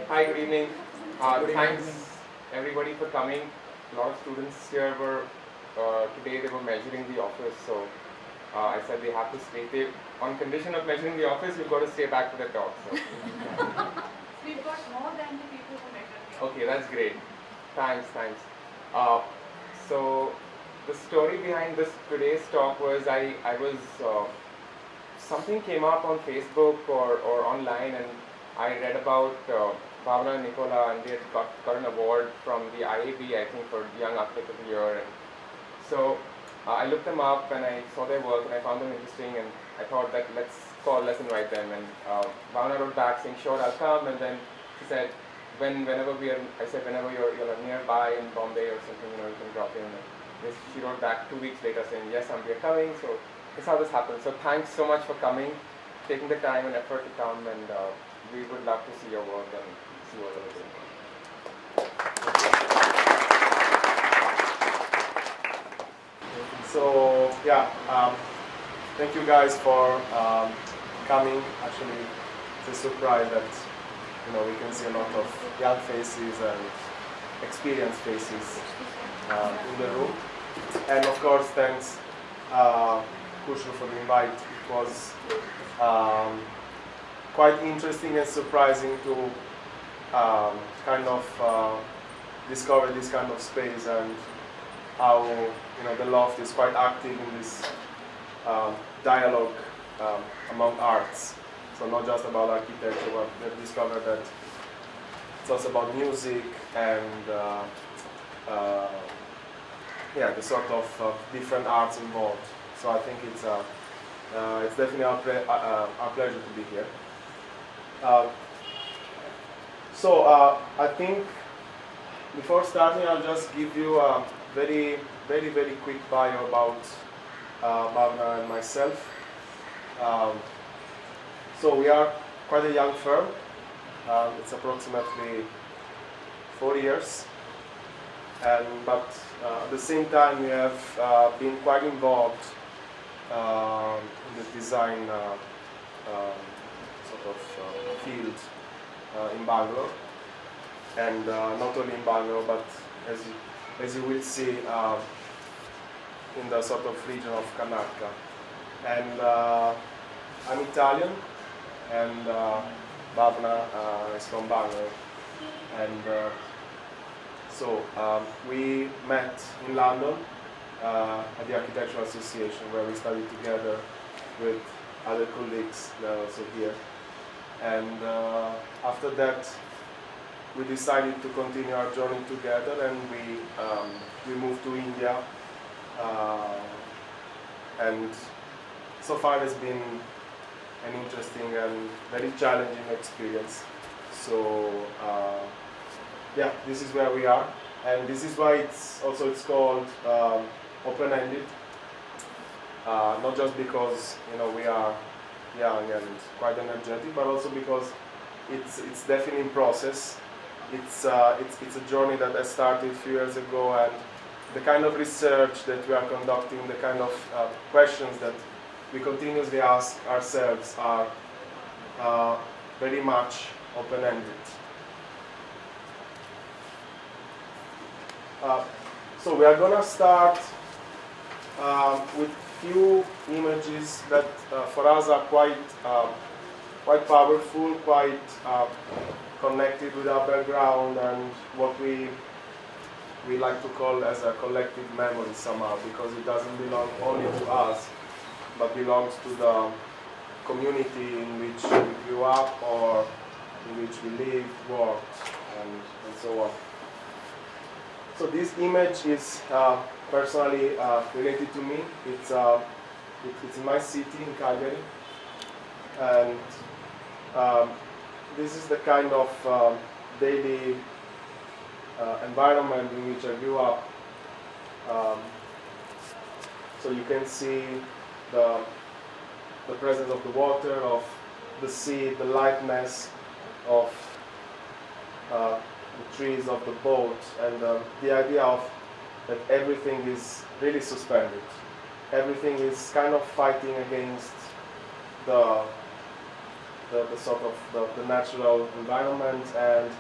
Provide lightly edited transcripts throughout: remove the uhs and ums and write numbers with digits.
Hi, good evening. Thanks everybody for coming. A lot of students here were, today they were measuring the office, so I said they have to stay. On condition of measuring the office, you've got to stay back for the talk. So. We've got more than the people who measured the office. Okay, that's great. Thanks. So the story behind this today's talk was I was, something came up on Facebook or online, and I read about Bhavana and Nicola, and they had got an award from the IAB, I think, for Young Architect of the Year. And so I looked them up and I saw their work and I found them interesting, and I thought that let's invite them. And Bhavana wrote back saying, sure, I'll come. And then she said, whenever you're nearby in Bombay or something, you can drop in. And she wrote back 2 weeks later saying, yes, we're coming. So that's how this happened. So thanks so much for coming, taking the time and effort to come, and we would love to see your work and see what you're doing. So yeah, thank you guys for coming. Actually, it's a surprise that we can see a lot of young faces and experienced faces in the room. And of course, thanks Kushru for the invite. It was quite interesting and surprising to kind of discover this kind of space, and how the Loft is quite active in this dialogue among arts. So not just about architecture, but they've discovered that it's also about music and the sort of different arts involved. So I think it's definitely our pleasure to be here. I think before starting, I'll just give you a very quick bio about Bhavana and myself. So we are quite a young firm. It's approximately 4 years, but at the same time we have been quite involved in the design field in Bangalore, and not only in Bangalore, but as you will see, in the sort of region of Karnataka. And I'm Italian, and Bhavana is from Bangalore. And so we met in London at the Architectural Association, where we studied together with other colleagues that are also here. And after that, we decided to continue our journey together, and we moved to India. And so far it's been an interesting and very challenging experience. So this is where we are, and this is why it's called open-ended. Not just because we are young and quite energetic, but also because it's definitely in process. It's a journey that I started a few years ago, and the kind of research that we are conducting, the kind of questions that we continuously ask ourselves are very much open-ended. So we are going to start with few images that for us are quite powerful, quite connected with our background and what we like to call as a collective memory somehow, because it doesn't belong only to us, but belongs to the community in which we grew up or in which we lived, worked, and so on. So this image is personally related to me. It's in my city, in Calgary, and this is the kind of daily environment in which I grew up. So you can see the presence of the water, of the sea, the lightness of the trees, of the boat, and the idea of that everything is really suspended. Everything is kind of fighting against the the sort of the natural environment, and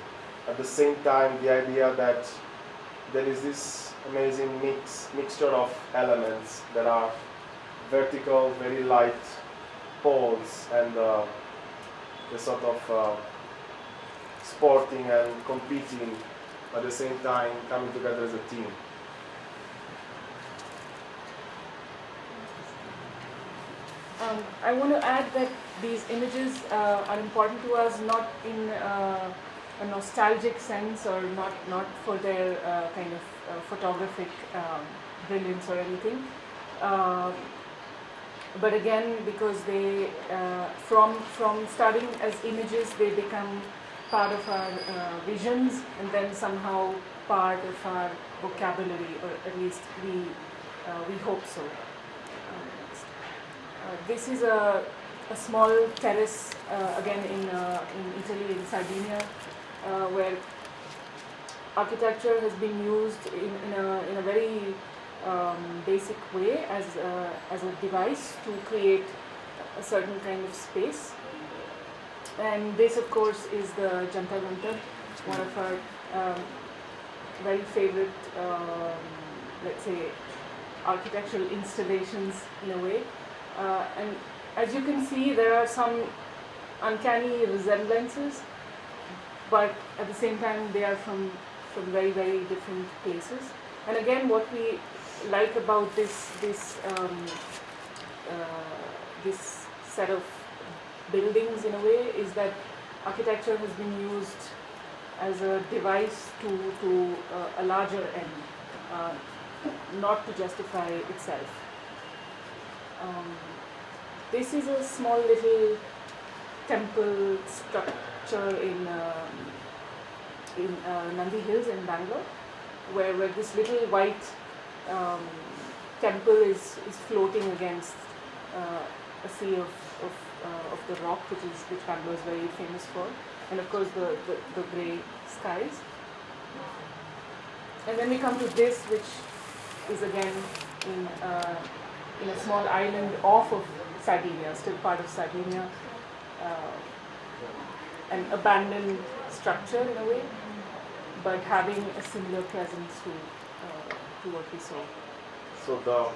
at the same time the idea that there is this amazing mixture of elements that are vertical, very light poles, and the sort of sporting and competing at the same time, coming together as a team. I want to add that these images are important to us not in a nostalgic sense, or not for their kind of photographic brilliance or anything, but again because they from starting as images they become part of our visions, and then somehow part of our vocabulary, or at least we hope so. This is a small terrace, again in Italy, in Sardinia, where architecture has been used in a very basic way as a device to create a certain kind of space. And this, of course, is the Janta Janta, one of our very favorite, let's say, architectural installations in a way. And as you can see, there are some uncanny resemblances, but at the same time they are from very, very different places. And again, what we like about this set of buildings in a way is that architecture has been used as a device to a larger end, not to justify itself. This is a small little temple structure in Nandi Hills in Bangalore, where this little white temple is floating against a sea of the rock, which Bangalore is very famous for, and of course the grey skies. And then we come to this, which is again in a small island off of Sardinia, still part of Sardinia, an abandoned structure in a way, but having a similar presence to what we saw. So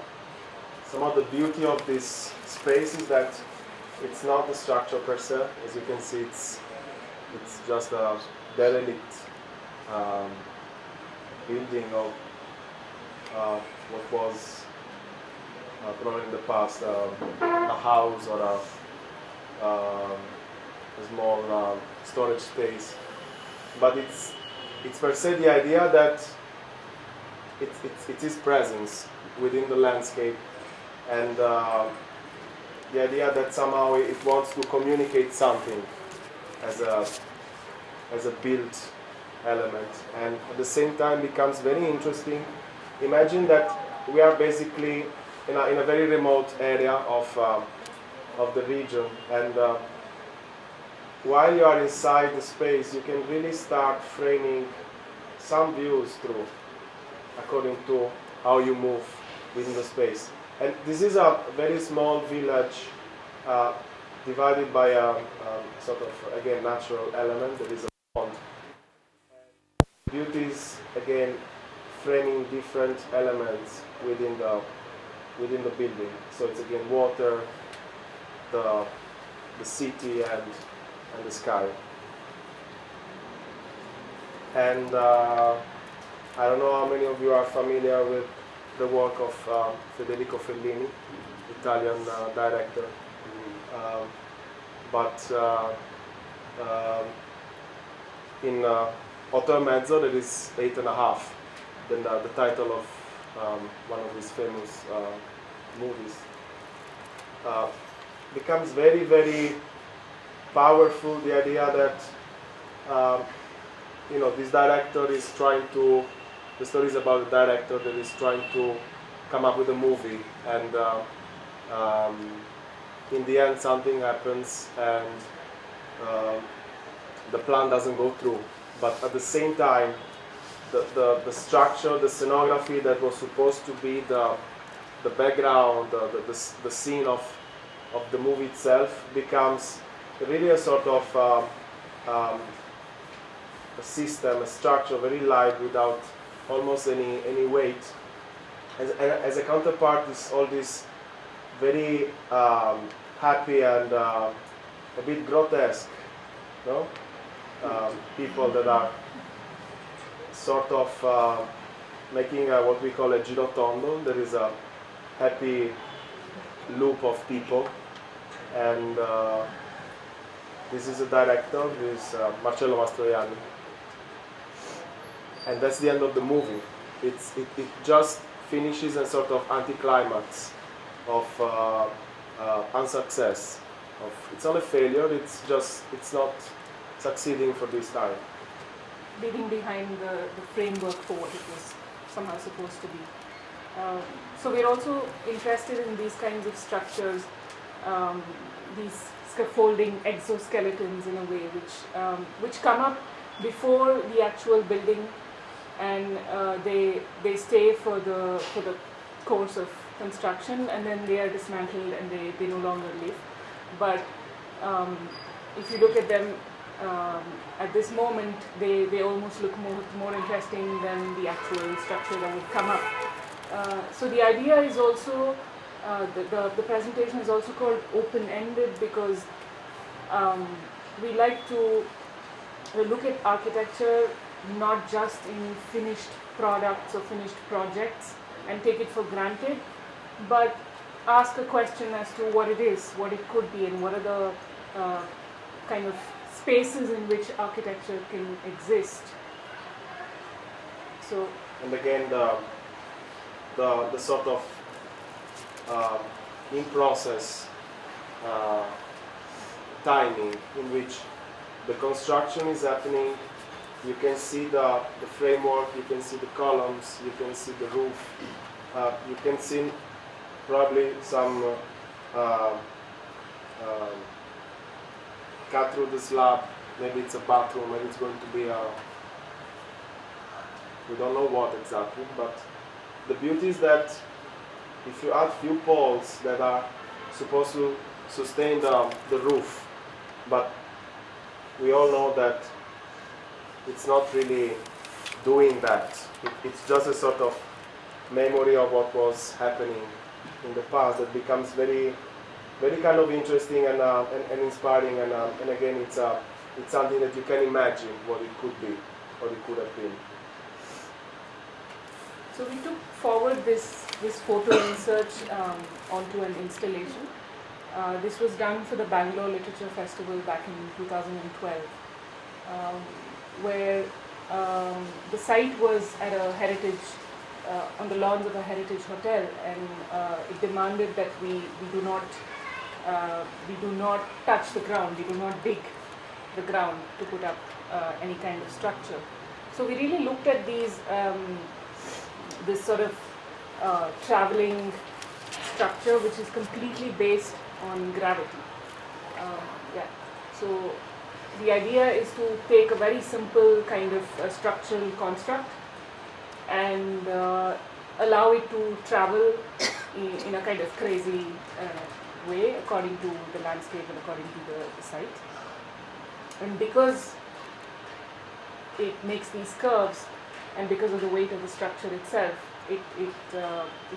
some of the beauty of this space is that it's not the structure per se. As you can see, it's just a derelict building of what was probably in the past a house or a small storage space. But it's per se the idea that it is presence within the landscape, and the idea that somehow it wants to communicate something as a built element, and at the same time becomes very interesting. Imagine that we are basically in a very remote area of the region, and while you are inside the space, you can really start framing some views through, according to how you move within the space. And this is a very small village divided by a sort of, again, natural element. There is a pond. Beauty is, again, framing different elements within the building. So it's again water, the city, and the sky. And I don't know how many of you are familiar with the work of Federico Fellini, Italian director. But in Otto e Mezzo, there is 8.5. Then the title of one of his famous movies becomes very, very powerful. The idea that this director is trying to. The story is about a director that is trying to come up with a movie, and in the end something happens, and the plan doesn't go through. But at the same time, the structure, the scenography that was supposed to be the background, the scene of the movie itself becomes really a sort of a system, a structure, very light without almost any weight. As a counterpart is all this very happy and a bit grotesque, no? People that are sort of making what we call a girotondo. There is a happy loop of people, and this is a director, this is Marcello Mastroianni, and that's the end of the movie. It just finishes a sort of anticlimax of unsuccess. It's not a failure. It's not succeeding for this time. Leaving behind the framework for what it was somehow supposed to be. So we're also interested in these kinds of structures, these scaffolding exoskeletons in a way, which come up before the actual building, and they stay for the course of construction, and then they are dismantled and they no longer live. But if you look at them at this moment, they almost look more interesting than the actual structure that would come up. So the idea is also, the presentation is also called open-ended because we like to look at architecture not just in finished products or finished projects and take it for granted, but ask a question as to what it is, what it could be, and what are the kind of spaces in which architecture can exist. So, and again, the sort of in process timing in which the construction is happening. You can see the framework, you can see the columns, you can see the roof, you can see probably some cut through the slab. Maybe it's a bathroom, maybe it's going to be a, we don't know what exactly, but the beauty is that if you add few poles that are supposed to sustain the roof, but we all know that it's not really doing that. It's just a sort of memory of what was happening in the past that becomes very, very kind of interesting and inspiring. And again, it's something that you can imagine what it could be, what it could have been. So we took forward this photo insert onto an installation. This was done for the Bangalore Literature Festival back in 2012, where the site was at a heritage, on the lawns of a heritage hotel, and it demanded that we do not touch the ground, we do not dig the ground to put up any kind of structure. So we really looked at these this sort of traveling structure which is completely based on gravity. So the idea is to take a very simple kind of structural construct and allow it to travel in a kind of crazy way according to the landscape and according to the site. And because it makes these curves, and because of the weight of the structure itself, it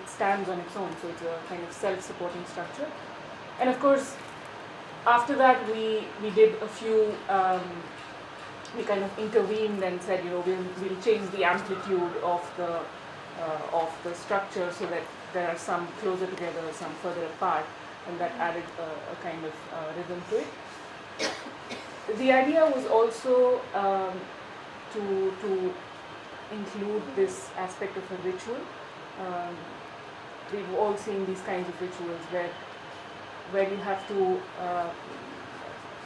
stands on its own, so it's a kind of self-supporting structure. And of course, after that we did a few, we kind of intervened and said, we'll change the amplitude of the structure so that there are some closer together, some further apart, and that added a kind of rhythm to it. The idea was also to include this aspect of a ritual. We've all seen these kinds of rituals where you have to,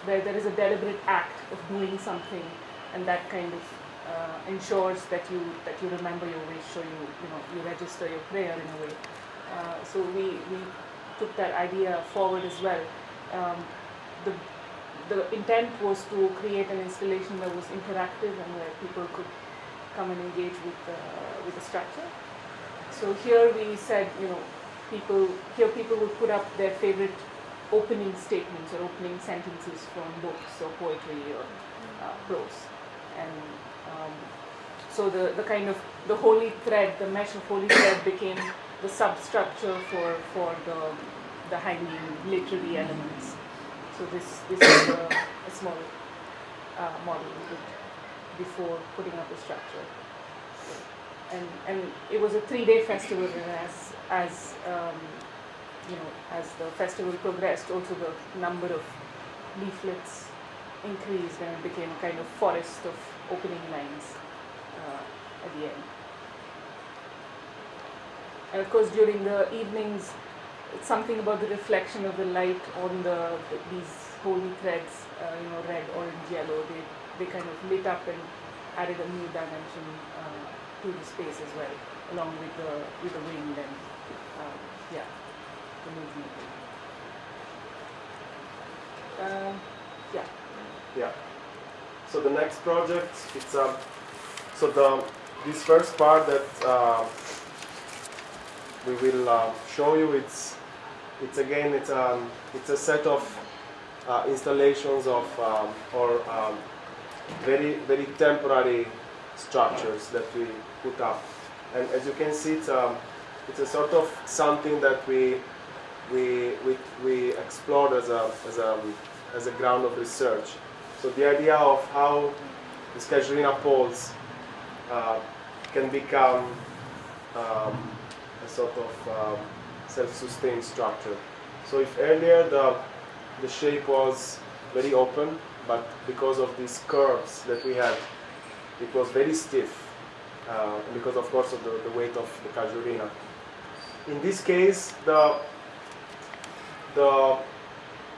where there is a deliberate act of doing something, and that kind of ensures that you remember your wish, or you register your prayer in a way. So we took that idea forward as well. The intent was to create an installation that was interactive and where people could come and engage with the structure. So here we said, people would put up their favorite opening statements or opening sentences from books or poetry or prose. And so the kind of the holy thread, the mesh of holy thread became the substructure for the hanging literary elements. So this is a small model before putting up the structure. And it was a 3-day festival, and as as the festival progressed, also the number of leaflets increased, and it became a kind of forest of opening lines at the end. And of course, during the evenings, it's something about the reflection of the light on these holy threads, red, orange, yellow. They kind of lit up and added a new dimension to the space as well, along with the wind and the movement. Yeah. So the next project, it's this first part that we will show you. It's a set of installations of very very temporary structures that we put up, and as you can see, it's a sort of something that we explored as a ground of research. So the idea of how these casuarina poles can become a sort of self-sustained structure. So if earlier the shape was very open, but because of these curves that we had, it was very stiff, because of course of the weight of the casuarina. In this case,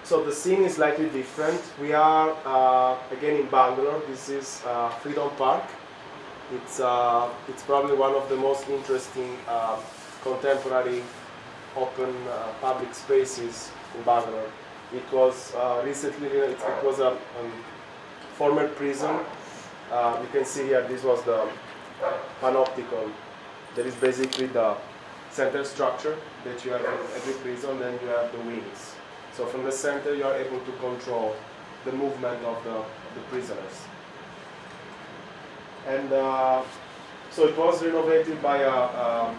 so the scene is slightly different. We are again in Bangalore. This is Freedom Park. It's probably one of the most interesting contemporary open public spaces in Bangalore. It was recently, it was a former prison. You can see here, this was the panopticon. That is basically the center structure that you have in every prison, then you have the wings. So from the center you are able to control the movement of the prisoners. And so it was renovated by a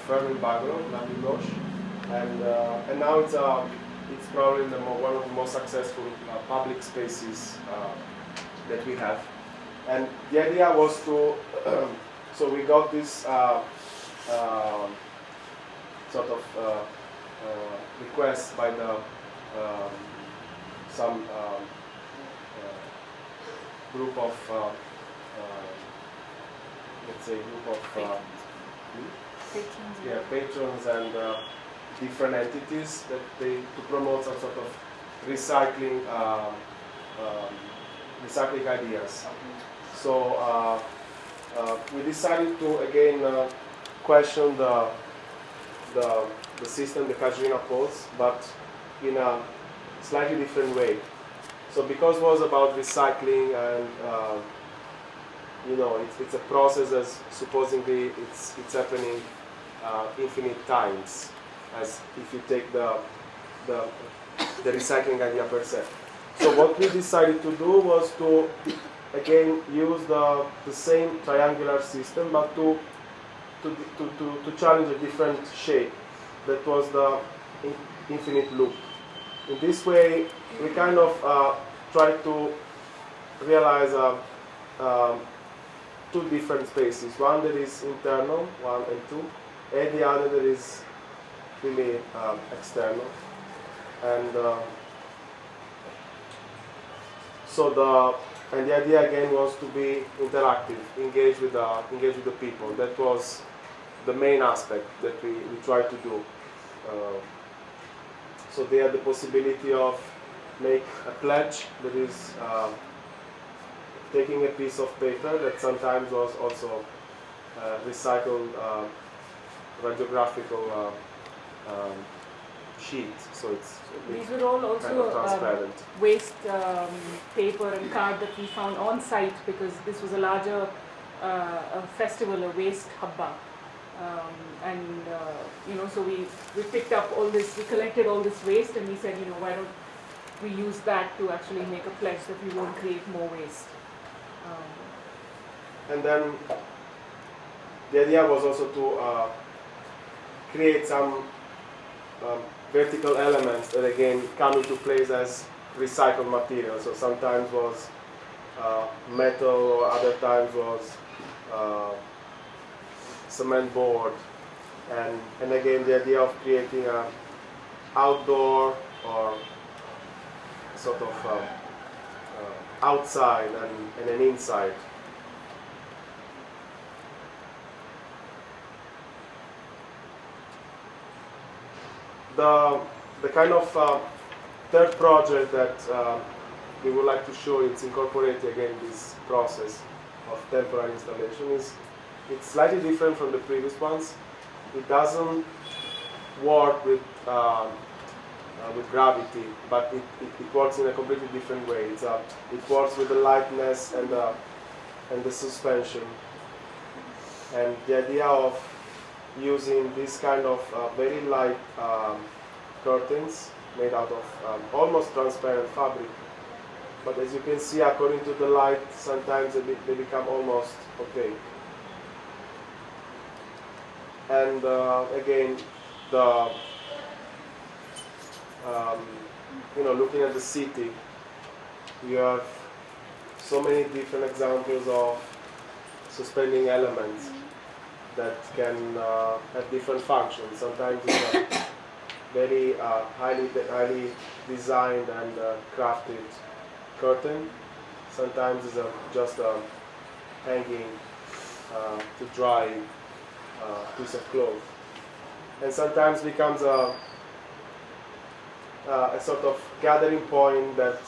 firm in Bangalore, La Noce, and now it's probably one of the most successful public spaces that we have. And the idea was to, so we got this sort of request by some group of, let's say, patrons and different entities that to promote some sort of recycling ideas. So we decided to again question the system, the casuarina poles, but in a slightly different way. So because it was about recycling and it's a process as supposedly it's happening infinite times, as if you take the recycling idea per se. So what we decided to do was to again use the same triangular system, but to challenge a different shape. That was the infinite loop. In this way, we kind of tried to realize two different spaces. One that is internal, 1 and 2, and the other that is really external. And the idea again was to be interactive, engage with the people. That was the main aspect that we tried to do. So they had the possibility of make a pledge that is taking a piece of paper that sometimes was also recycled radiographical sheet. So these were all also kind of transparent. Waste paper and card that we found on site, because this was a larger festival, a waste hubba. And so we picked up all this, we collected all this waste, and we said, why don't we use that to actually make a pledge that we won't create more waste. And then the idea was also to create some vertical elements that again come into place as recycled material. So sometimes was metal, or other times was cement board, and again the idea of creating a outdoor or sort of outside and an inside. The kind of third project that we would like to show, it's incorporating again this process of temporary installation. It's slightly different from the previous ones. It doesn't work with gravity, but it works in a completely different way. It works with the lightness and the suspension. And the idea of using this kind of very light curtains made out of almost transparent fabric. But as you can see, according to the light, sometimes they become almost opaque. And again, looking at the city, you have so many different examples of suspending elements that can have different functions. Sometimes it's a very highly designed and crafted curtain. Sometimes it's just a hanging to dry piece of cloth. And sometimes becomes a sort of gathering point that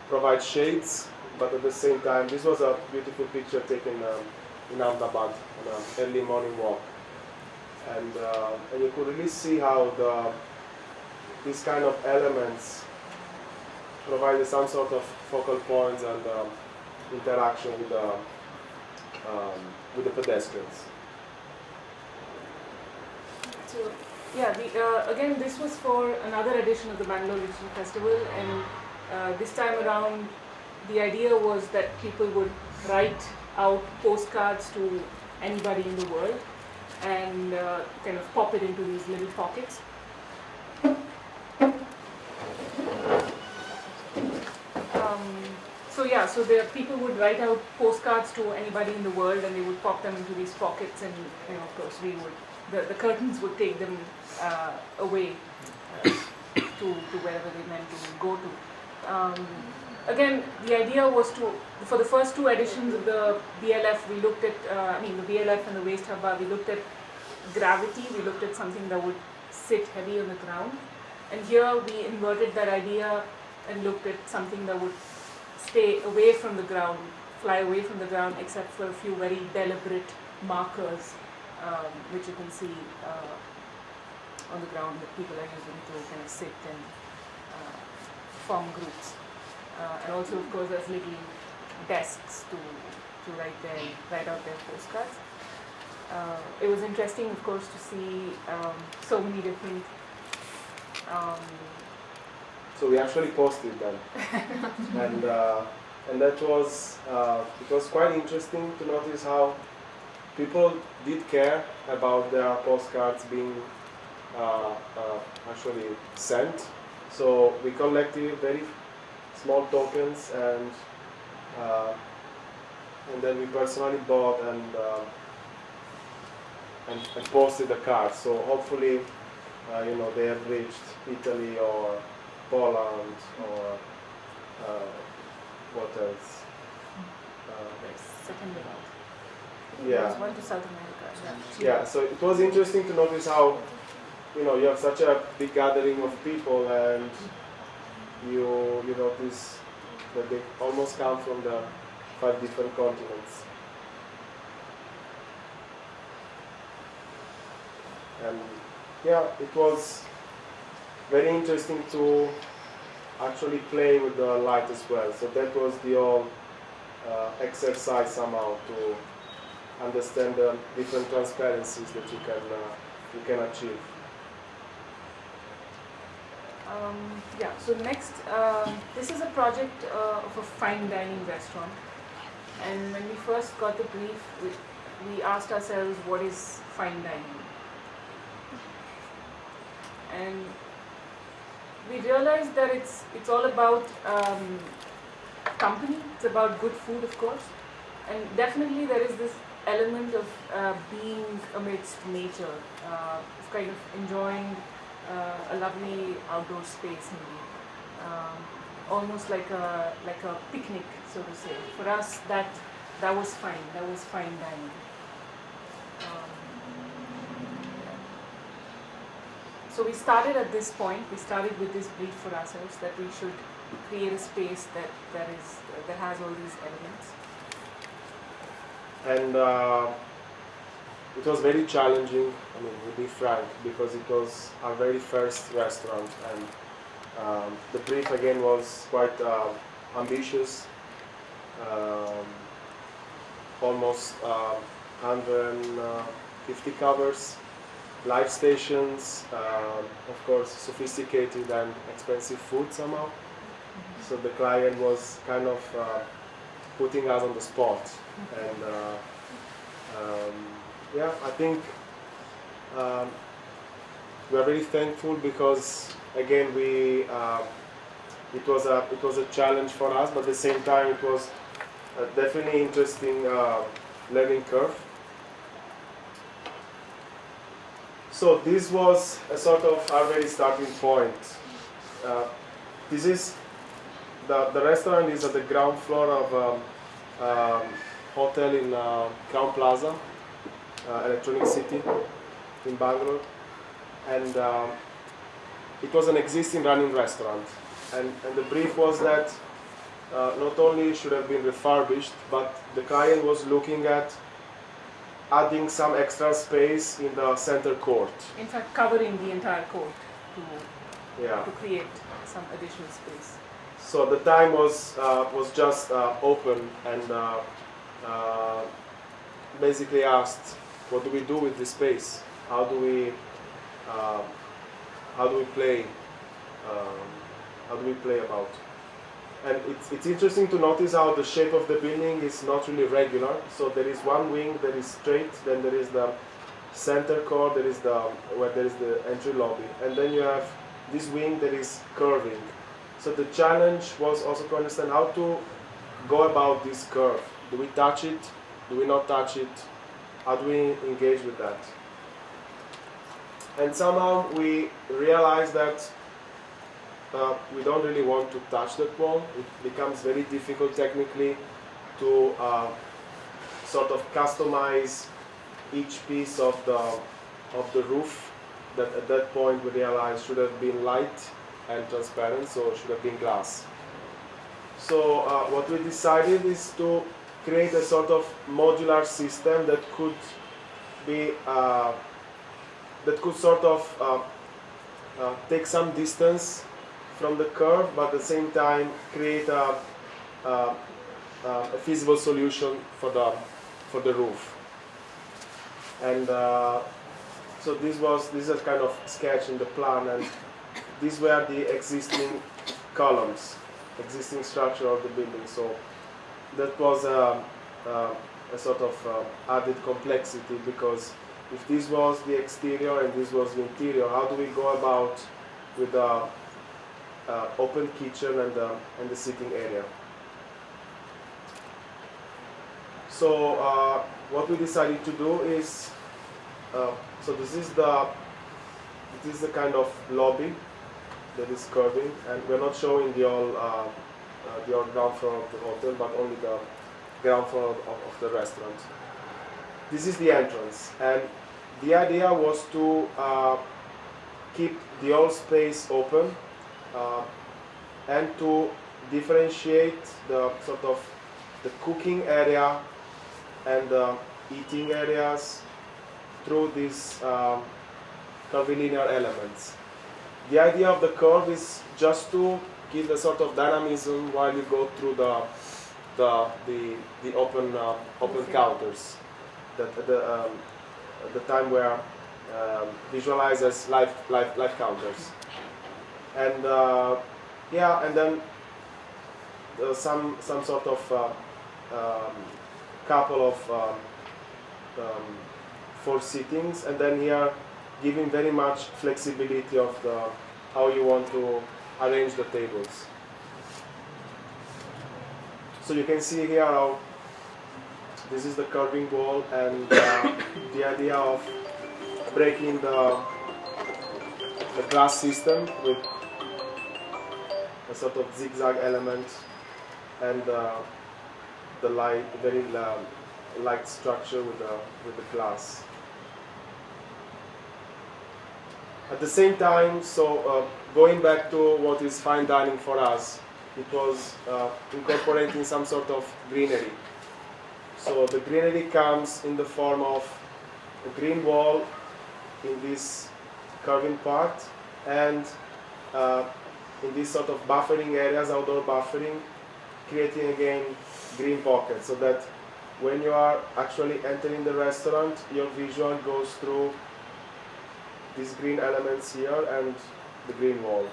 provides shades, but at the same time, this was a beautiful picture taken in Ahmedabad on an early morning walk. And you could really see how these kind of elements provided some sort of focal points and interaction with the pedestrians. So, again, this was for another edition of the Bangalore Literature Festival, and this time around, the idea was that people would write out postcards to anybody in the world and kind of pop it into these little pockets. So the people would write out postcards to anybody in the world, and they would pop them into these pockets, and of course the curtains would take them away to wherever they meant to go to. Again, the idea was for the first two editions of the BLF, we looked at, the BLF and the Waste Hubba, we looked at gravity, we looked at something that would sit heavy on the ground. And here we inverted that idea and looked at something that would stay away from the ground, fly away from the ground, except for a few very deliberate markers, which you can see on the ground that people are using to kind of sit and form groups. And also, of course, there's little desks to write out their postcards. It was interesting, of course, to see so many different. So we actually posted them, and that was it was quite interesting to notice how people did care about their postcards being actually sent. So we collected very small tokens, and then we personally bought and posted the cards. So hopefully, they have reached Italy or Poland or what else? Second about. Yeah. There was one to South America. Yeah. So it was interesting to notice how you have such a big gathering of people, and you notice that they almost come from the 5 different continents. And yeah, it was very interesting to actually play with the light as well. So that was the whole exercise somehow understand the different transparencies that you can achieve. Yeah, so next, this is a project of a fine dining restaurant. And when we first got the brief, we asked ourselves, what is fine dining? And we realized that it's all about company, it's about good food, of course. And definitely there is this element of being amidst nature, of kind of enjoying a lovely outdoor space, maybe, almost like a picnic, so to say. For us, that was fine. That was fine dining. So we started at this point. We started with this brief for ourselves that we should create a space that has all these elements. And it was very challenging, I mean, to be frank, because it was our very first restaurant, and the brief again was quite ambitious, almost 150 covers, live stations, of course sophisticated and expensive food somehow. So the client was kind of putting us on the spot, and yeah, I think we are very thankful because again it was a challenge for us, but at the same time it was a definitely interesting learning curve. So this was a sort of our very starting point. This is the restaurant is at the ground floor of hotel in Crown Plaza, Electronic City in Bangalore, and it was an existing running restaurant, and the brief was that not only should have been refurbished, but the client was looking at adding some extra space in the center court. In fact, covering the entire court to create some additional space. So the time was just open, and basically asked, what do we do with this space? How do we play? How do we play about? And it's interesting to notice how the shape of the building is not really regular. So there is one wing that is straight, then there is the center core, where there is the entry lobby, and then you have this wing that is curving. So the challenge was also to understand how to go about this curve. Do we touch it? Do we not touch it? How do we engage with that? And somehow we realized that we don't really want to touch that wall. It becomes very difficult technically to sort of customize each piece of the roof that at that point we realized should have been light and transparent, so it should have been glass. So what we decided is to create a sort of modular system that could be sort of take some distance from the curve, but at the same time create a feasible solution for the roof. And so this is a kind of sketch in the plan, and these were the existing columns, existing structure of the building. So that was a sort of added complexity, because if this was the exterior and this was the interior, how do we go about with the open kitchen and the sitting area? So what we decided to do is, so this is the kind of lobby that is curving, and we're not showing the all ground floor of the hotel, but only the ground floor of the restaurant. This is the entrance, and the idea was to keep the whole space open and to differentiate the sort of the cooking area and the eating areas through these curvilinear elements. The idea of the curve is just to give a sort of dynamism while you go through the open counters. at the time were visualized as live counters. And yeah, and then some sort of couple of 4 sittings, and then here giving very much flexibility of how you want to arrange the tables. So you can see here how this is the curving wall, and the idea of breaking the glass system with a sort of zigzag element, and the very light structure with the glass. At the same time, so going back to what is fine dining for us, it was incorporating some sort of greenery. So the greenery comes in the form of a green wall in this curving part, and in these sort of buffering areas, outdoor buffering, creating again green pockets, so that when you are actually entering the restaurant, your visual goes through these green elements here and the green wall.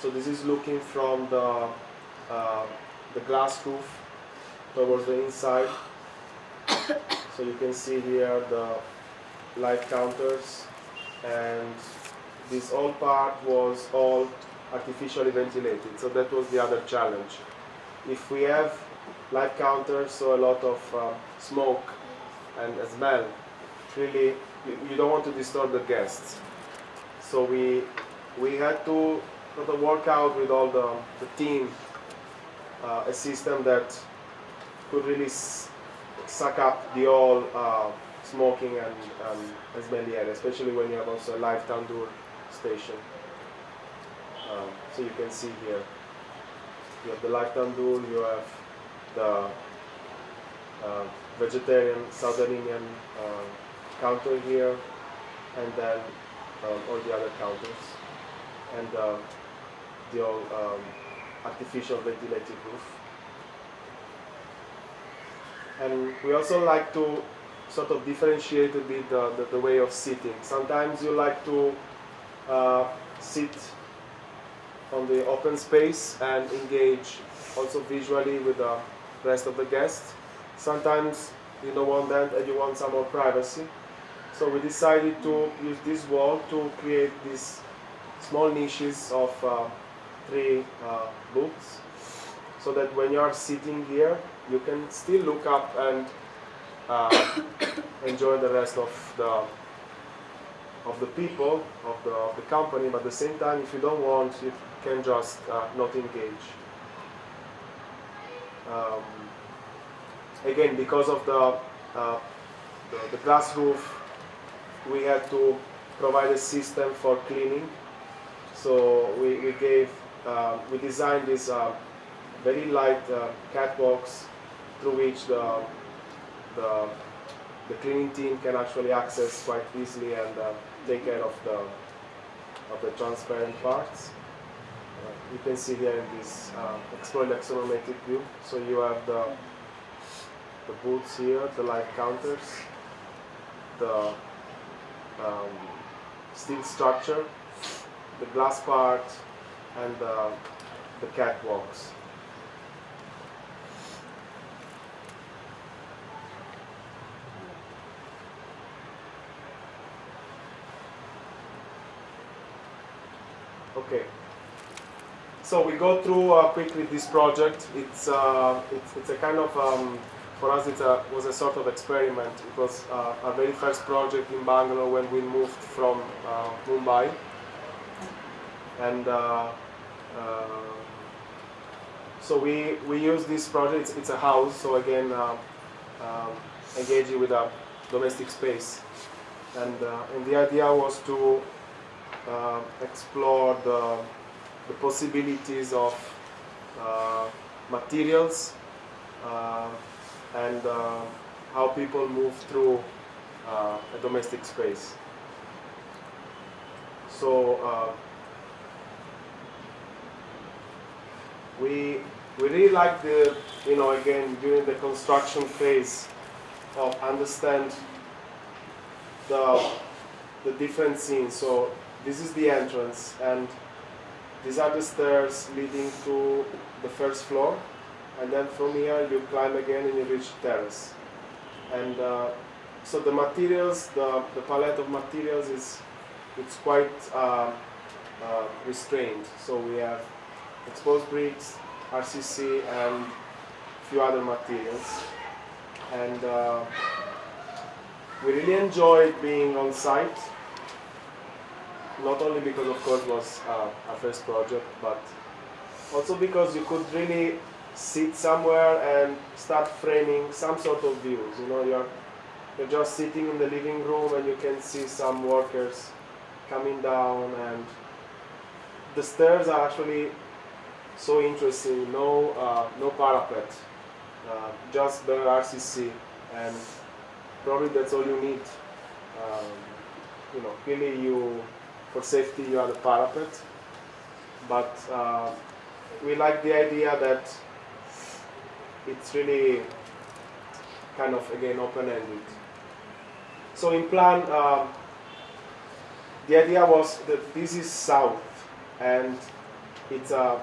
So this is looking from the glass roof towards the inside. So you can see here the light counters, and this whole part was all artificially ventilated. So that was the other challenge. If we have light counters, so a lot of smoke and smell, really you don't want to disturb the guests. So we had to sort of work out with all the team a system that could really suck up the whole smoking and smelly area, especially when you have also a live tandoor station. So you can see here, you have the live tandoor, you have the vegetarian Southern Indian counter here, and then all the other counters, and the all artificial ventilated roof. And we also like to sort of differentiate a bit the way of sitting. Sometimes you like to sit on the open space and engage also visually with the rest of the guests. Sometimes you don't want that and you want some more privacy. So we decided to use this wall to create these small niches of 3 booths, so that when you are sitting here, you can still look up and enjoy the rest of the people, of the company, but at the same time, if you don't want, you can just not engage. Again, because of the glass roof, we had to provide a system for cleaning. So we designed these very light catwalks through which the cleaning team can actually access quite easily and take care of the transparent parts. You can see here in this explore axonometric view. So you have the booths here, the light counters, the steel structure, the glass part, and the catwalks. Okay. So we go through quickly this project. It's a kind of for us it was a sort of experiment. It was our very first project in Bangalore when we moved from Mumbai, and so we use this project. It's a house, so again engaging with a domestic space, and the idea was to explore the possibilities of materials and how people move through a domestic space. So we we really like the, again, during the construction phase of understand the different scenes. So this is the entrance, and these are the stairs leading to the first floor, and then from here you climb again and you reach terrace. And so the materials, the palette of materials it's quite restrained. So we have exposed bricks, RCC, and a few other materials. And we really enjoyed being on site, not only because of course it was our first project, but also because you could really sit somewhere and start framing some sort of views. You're just sitting in the living room and you can see some workers coming down, and the stairs are actually so interesting. No parapet, just the RCC, and probably that's all you need. Clearly for safety you have a parapet, but we like the idea that it's really kind of, again, open-ended. So in plan, the idea was that this is south, and it's all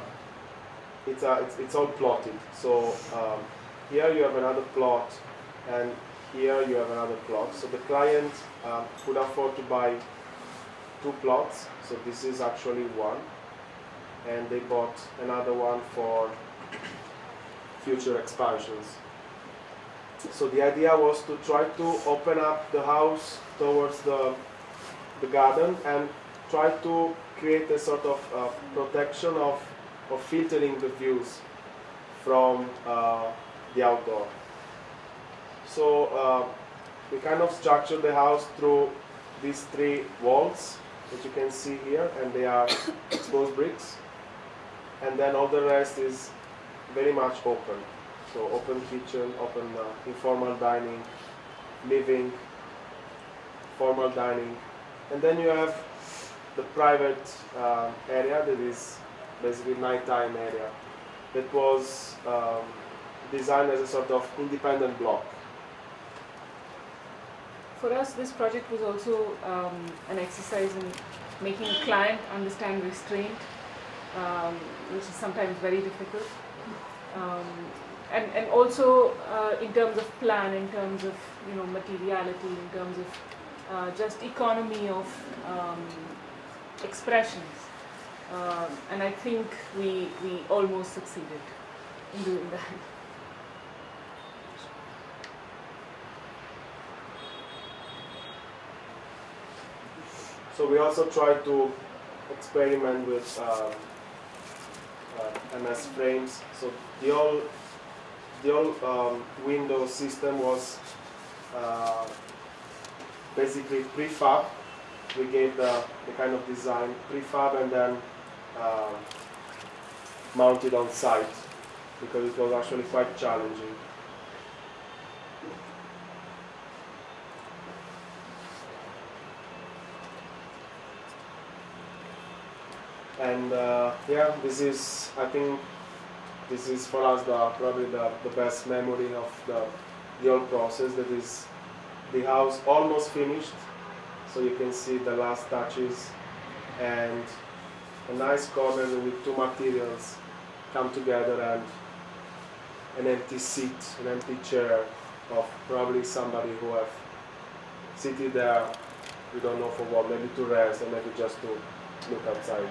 plotted. So here you have another plot, and here you have another plot. So the client could afford to buy 2 plots. So this is actually one, and they bought another one for future expansions. So the idea was to try to open up the house towards the garden and try to create a sort of protection of filtering the views from the outdoor. So we kind of structured the house through these 3 walls that you can see here, and they are exposed bricks, and then all the rest is very much open. So open kitchen, open informal dining, living, formal dining, and then you have the private area that is basically nighttime area that was designed as a sort of independent block. For us, this project was also an exercise in making a client understand restraint, which is sometimes very difficult. And also in terms of plan, in terms of materiality, in terms of just economy of expressions, and I think we almost succeeded in doing that. So we also try to experiment with MS frames. So the old window system was basically prefab. We gave the kind of design prefab and then mounted on site because it was actually quite challenging. And yeah, I think this is for us probably the best memory of the whole process. That is the house almost finished, so you can see the last touches, and a nice corner with 2 materials come together, and an empty seat, an empty chair of probably somebody who have seated there, we don't know for what, maybe to rest or maybe just to look outside.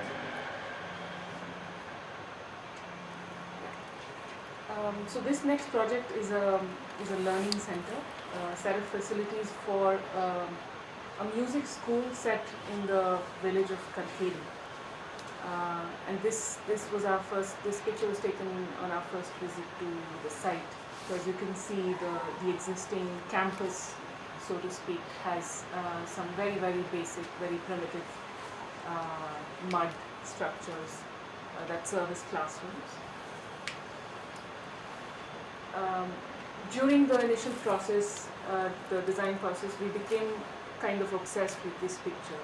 So this next project is a learning center, set of facilities for a music school set in the village of Karkeli. And this was our first. This picture was taken on our first visit to the site. So as you can see, the existing campus, so to speak, has some very basic, very primitive mud structures that serve as classrooms. During the initial process, the design process, we became kind of obsessed with this picture.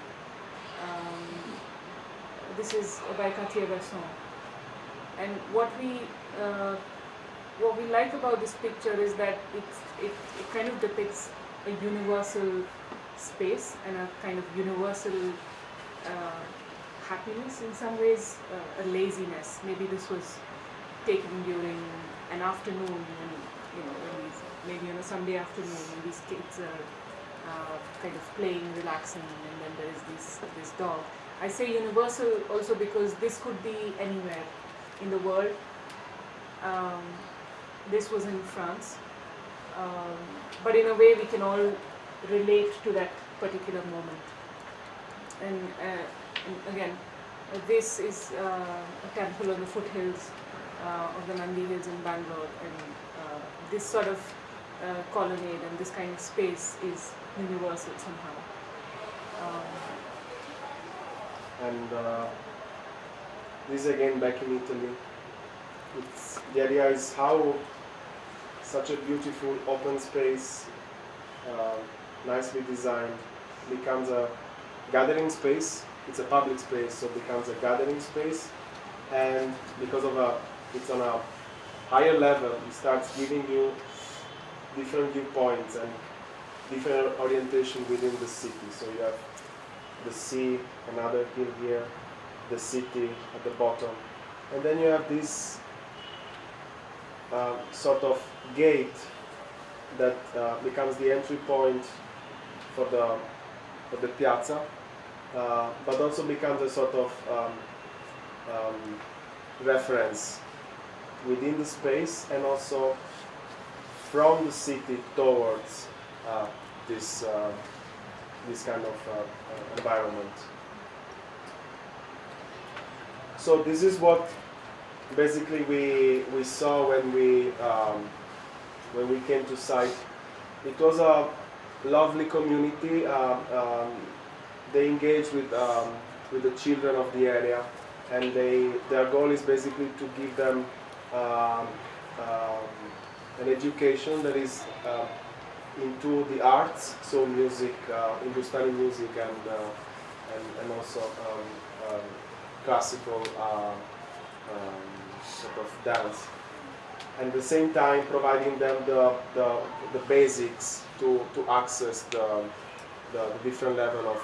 This is by Cartier-Bresson, and what we uh, what we like about this picture is that it kind of depicts a universal space and a kind of universal happiness in some ways, a laziness. Maybe this was taken during an afternoon when, maybe on a Sunday afternoon when these kids are kind of playing, relaxing, and then there is this dog. I say universal also because this could be anywhere in the world. This was in France, but in a way we can all relate to that particular moment. And again, this is a temple on the foothills of the Nandi Hills in Bangalore, and this sort of colonnade and this kind of space is universal somehow. And this again back in Italy. The idea is how such a beautiful open space, nicely designed, becomes a gathering space. It's a public space, so it becomes a gathering space. And because of it's on a higher level, it starts giving you different viewpoints and different orientation within the city. So you have the sea, another hill here, the city at the bottom, and then you have this sort of gate that becomes the entry point for the piazza, but also becomes a sort of reference within the space and also from the city towards this kind of environment. So this is what basically we saw when we came to site. It was a lovely community. They engage with the children of the area, and their goal is basically to give them an education that is into the arts, so music, Hindustani music, and also classical sort of dance, and at the same time providing them the basics to access the different level of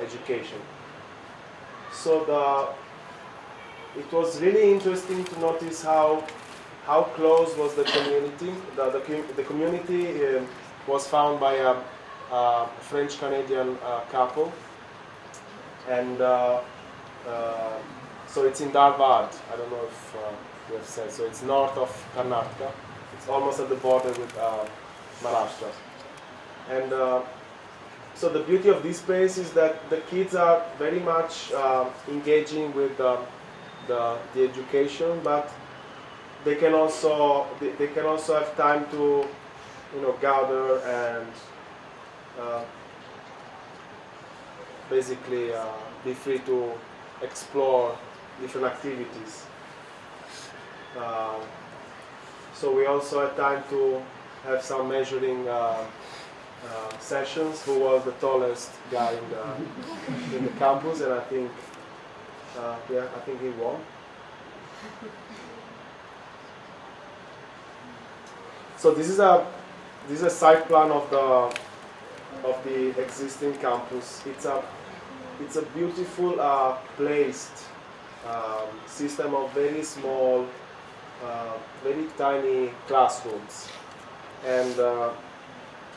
education. So it was really interesting to notice how close was the community. The community was found by a French-Canadian couple, and so it's in Dharwad. I don't know if you have said. So it's north of Karnataka. It's almost at the border with Maharashtra. And so the beauty of this place is that the kids are very much engaging with the education, but they can also have time to gather and basically be free to explore different activities. So we also had time to have some measuring sessions. Who was the tallest guy in the campus? And I think he won. So this is a site plan of the existing campus. It's a beautiful placed system of very small, very tiny classrooms, and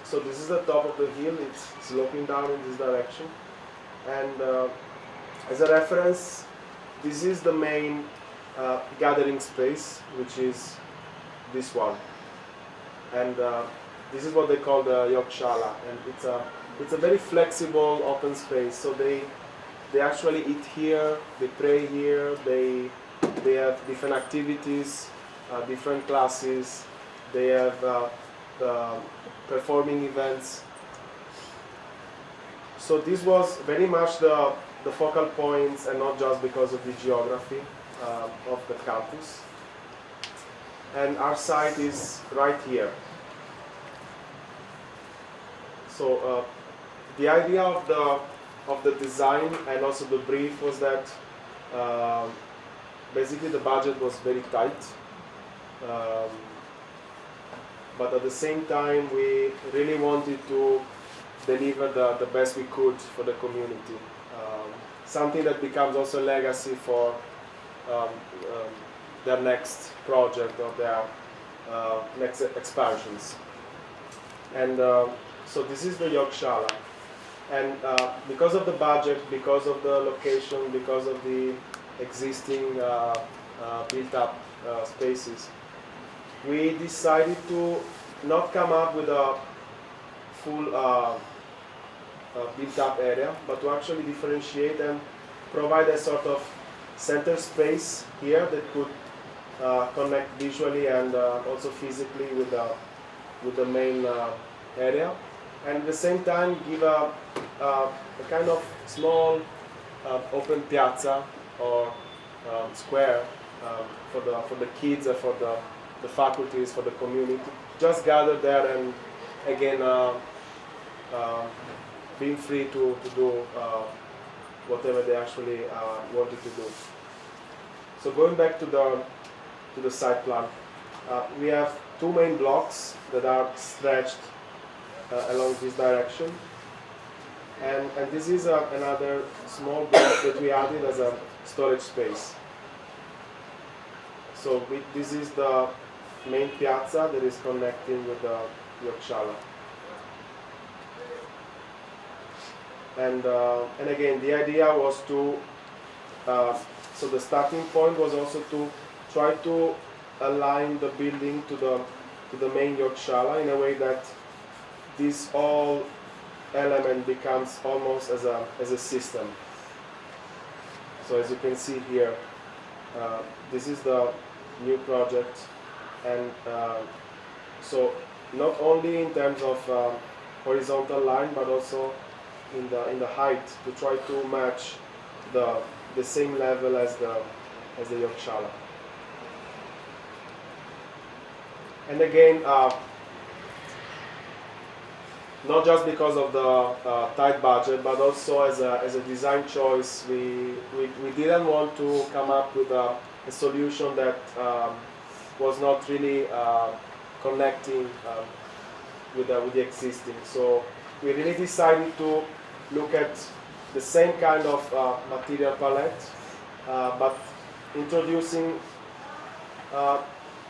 so this is the top of the hill. It's sloping down in this direction, and as a reference, this is the main gathering space, which is this one, and this is what they call the Yogshala, and it's a very flexible open space. So they actually eat here, they pray here, they have different activities, different classes, they have performing events. So this was very much the focal points, and not just because of the geography of the campus. And our site is right here. So the idea of the design and also the brief was that basically the budget was very tight, um, but at the same time we really wanted to deliver the best we could for the community. Something that becomes also a legacy for um, um, their next project or their next expansions. And so this is the Yorkshala. And because of the budget, because of the location, because of the existing built-up spaces, we decided to not come up with a full built-up area, but to actually differentiate and provide a sort of center space here that could connect visually and also physically with the main area, and at the same time give a kind of small open piazza or square for the kids and for the faculties, for the community, just gather there and again being free to do whatever they actually wanted to do. So going back to the site plan, we have two main blocks that are stretched along this direction, and this is another small block that we added as a storage space. So this is the main piazza that is connecting with the Yorkshala. And again, the idea was to, so the starting point was also to try to align the building to the main Yorkshala in a way that this all element becomes almost as a system. So as you can see here, this is the new project, and so not only in terms of horizontal line, but also in the height, to try to match the same level as the Yorkshala. And again, not just because of the tight budget, but also as a design choice, we didn't want to come up with a solution that was not really connecting with the existing. So we really decided to look at the same kind of material palette, but introducing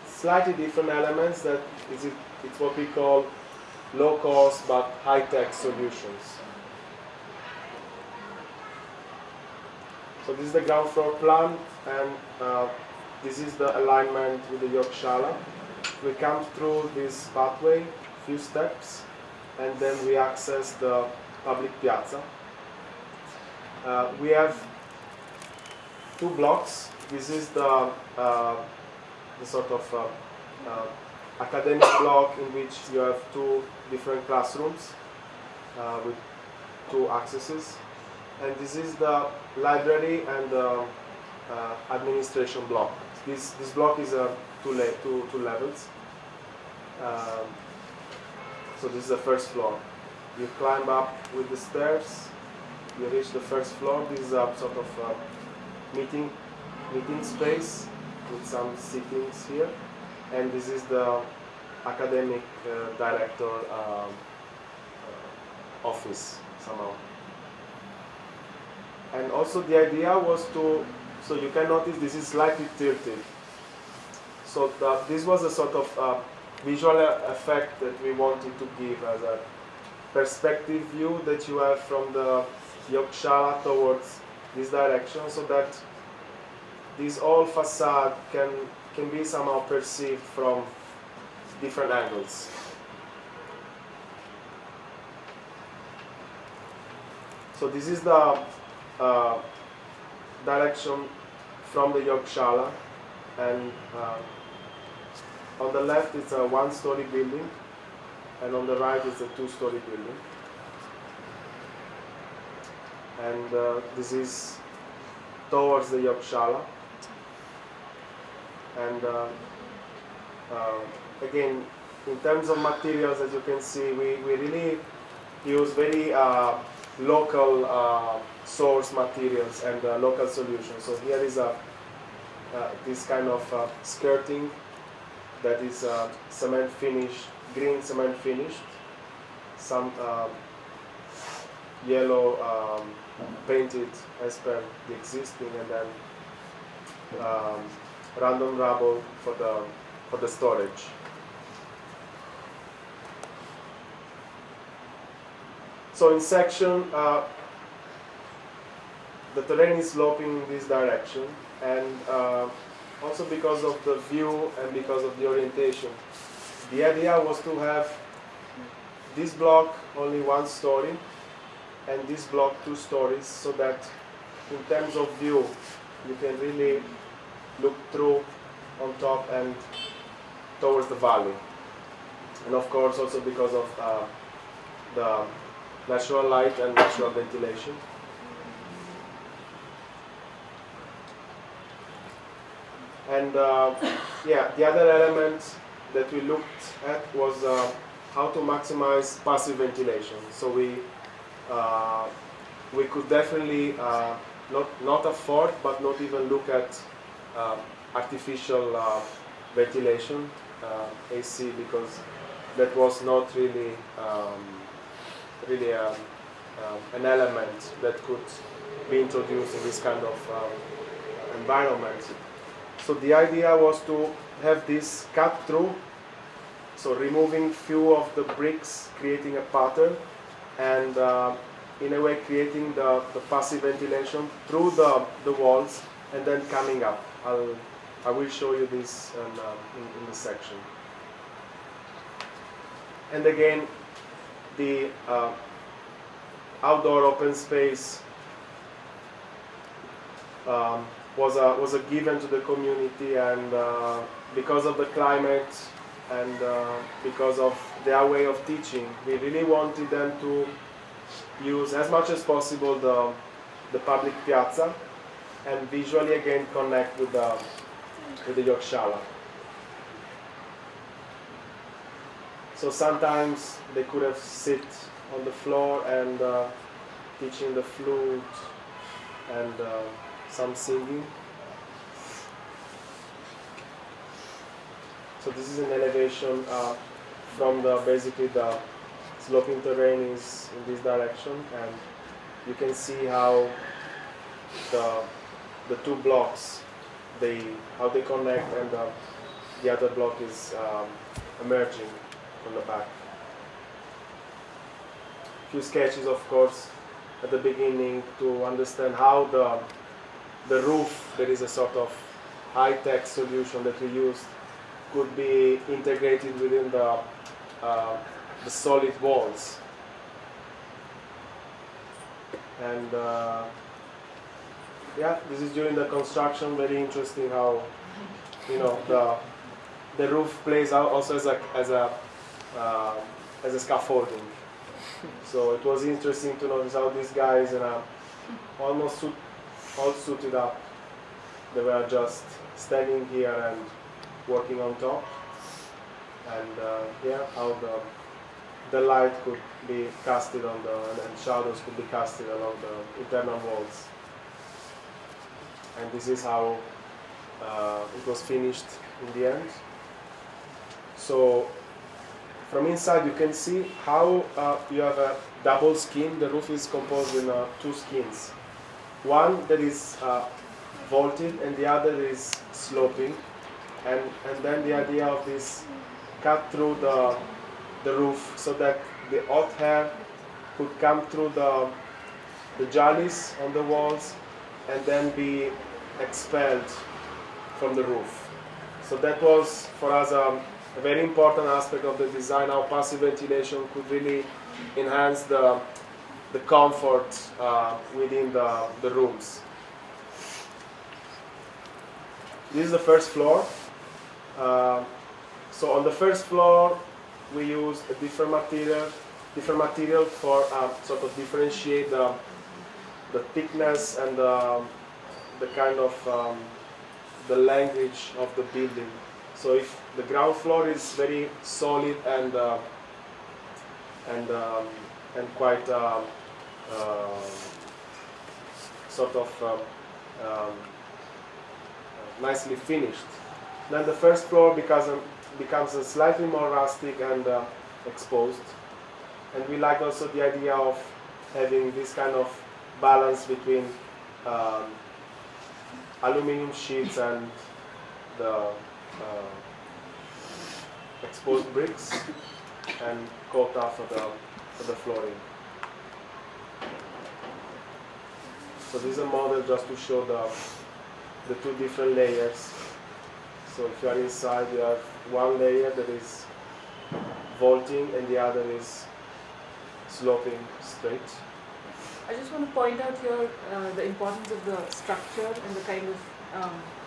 slightly different elements. That it's what we call low cost but high tech solutions. So this is the ground floor plan, and this is the alignment with the Yorkshala. We come through this pathway, few steps, and then we access the public piazza. We have two blocks. This is the sort of academic block in which you have two different classrooms with two accesses, and this is the library and the administration block. This block is two levels. So this is the first floor. You climb up with the stairs. You reach the first floor. This is a sort of meeting space with some sittings here, and this is the academic director office somehow. And also the idea was to, so you can notice this is slightly tilted. So this was a sort of visual effect that we wanted to give as a perspective view that you have from the Yorkshala towards this direction, so that this whole facade can be somehow perceived from different angles. So this is the direction from the Yorkshala, and on the left it's a one-story building, and on the right it's a two-story building. And this is towards the Yorkshala. And again, in terms of materials, as you can see, we really use very local source materials and local solutions. So here is a this kind of skirting that is cement finished, green cement finished, some yellow painted as per the existing, and then random rubble for the storage. So in section, the terrain is sloping in this direction, and also because of the view and because of the orientation, the idea was to have this block only one story and this block 2 stories, so that in terms of view you can really look through on top and towards the valley. And of course also because of the natural light and natural ventilation. And yeah, the other element that we looked at was how to maximize passive ventilation. So we could definitely not afford, but not even look at artificial ventilation, AC, because that was not really an element that could be introduced in this kind of environment. So the idea was to have this cut through, so removing few of the bricks, creating a pattern, and in a way creating the passive ventilation through the walls and then coming up. I will show you this in the section. And again, the outdoor open space was a given to the community, and because of the climate and because of their way of teaching, we really wanted them to use as much as possible the public piazza and visually again connect with the Yogshala. So sometimes they could have sit on the floor and teaching the flute and some singing. So this is an elevation from basically the sloping terrain is in this direction, and you can see how the 2 blocks how they connect, and the other block is emerging from the back. Few sketches, of course, at the beginning to understand how the roof, there is a sort of high-tech solution that we used, could be integrated within the solid walls. And yeah, this is during the construction. Very interesting how the roof plays out also as a scaffolding. So it was interesting to notice how these guys almost all suited up. They were just standing here and working on top, and yeah, how the light could be casted on and shadows could be casted along the internal walls. And this is how it was finished in the end. So from inside you can see how you have a double skin. The roof is composed in 2 skins. One that is vaulted and the other is sloping. And then the idea of this cut through the roof so that the hot air could come through the jalis on the walls and then be expelled from the roof. So that was for us a very important aspect of the design, how passive ventilation could really enhance the comfort within the rooms. This is the first floor. So on the first floor we used a different material for sort of differentiate the thickness and the kind of the language of the building. So if the ground floor is very solid and quite sort of nicely finished. Then the first floor becomes a slightly more rustic and exposed. And we like also the idea of having this kind of balance between aluminum sheets and the exposed bricks and cotta for the flooring. So this is a model just to show the two different layers. So if you are inside, you have one layer that is vaulting and the other is sloping straight. I just want to point out here the importance of the structure and the kind of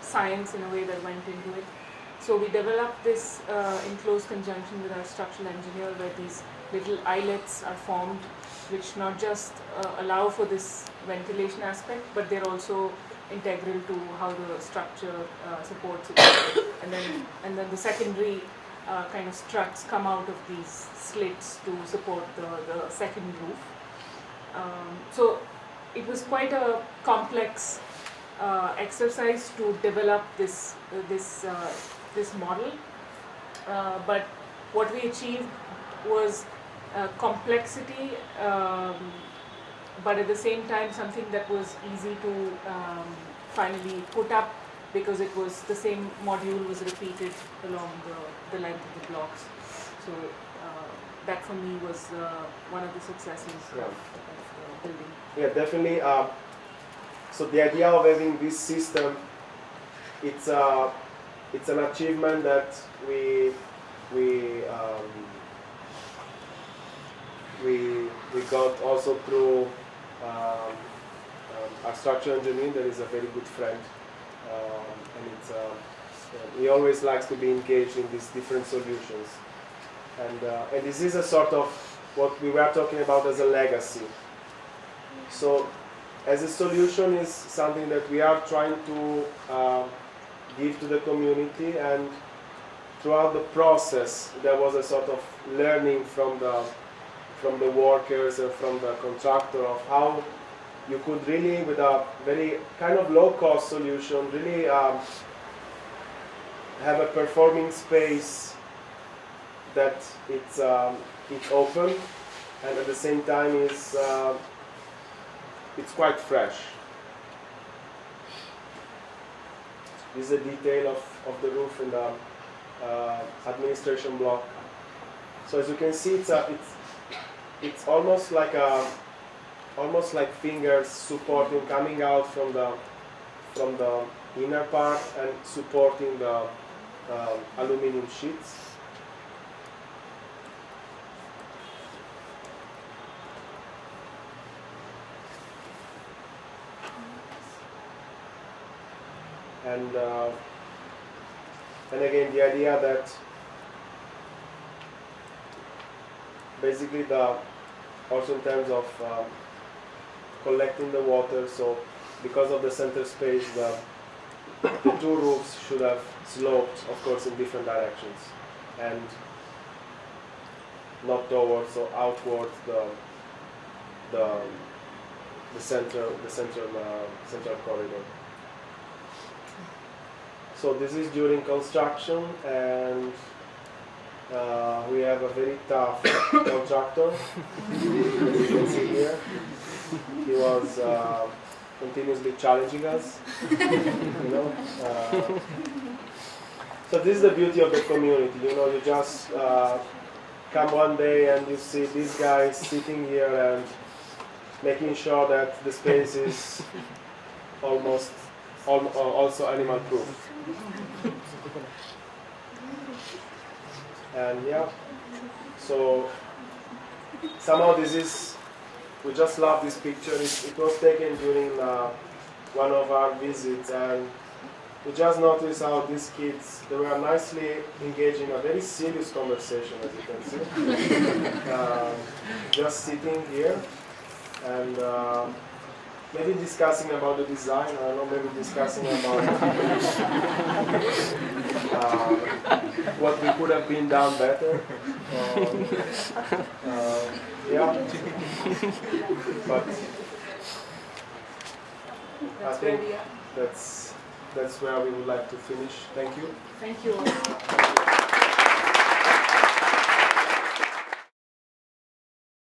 science in a way that went into it. So we developed this in close conjunction with our structural engineer, where these little eyelets are formed, which not just allow for this ventilation aspect, but they're also integral to how the structure supports it. And then the secondary kind of struts come out of these slits to support the second roof. So it was quite a complex exercise to develop this model, but what we achieved was complexity, but at the same time something that was easy to finally put up, because it was the same module was repeated along the length of the blocks. So that for me was one of the successes of the building. Yeah, definitely. So the idea of having this system, it's an achievement that we got also through our structural engineer, that is a very good friend, and he always likes to be engaged in these different solutions, and this is a sort of what we were talking about as a legacy. So as a solution is something that we are trying to give to the community, and throughout the process there was a sort of learning from the workers and from the contractor of how you could really, with a very kind of low-cost solution, really have a performing space that it's open and at the same time it's quite fresh. This is a detail of the roof in the administration block. So as you can see, it's almost like fingers supporting, coming out from the inner part and supporting the aluminum sheets. And again, the idea that basically also in terms of collecting the water, so because of the center space, the two roofs should have sloped, of course, in different directions, and not towards or outwards the central corridor. So this is during construction, and we have a very tough contractor, as you can see here. He was continuously challenging us, So this is the beauty of the community, you just come one day and you see these guys sitting here and making sure that the space is also animal proof. And yeah, so somehow we just love this picture. It was taken during one of our visits, and we just noticed how these kids, they were nicely engaged in a very serious conversation, as you can see. Just sitting here and maybe discussing about the design, I don't know, maybe discussing about what we could have been done better. Yeah. But I think that's where we would like to finish. Thank you. Thank you all.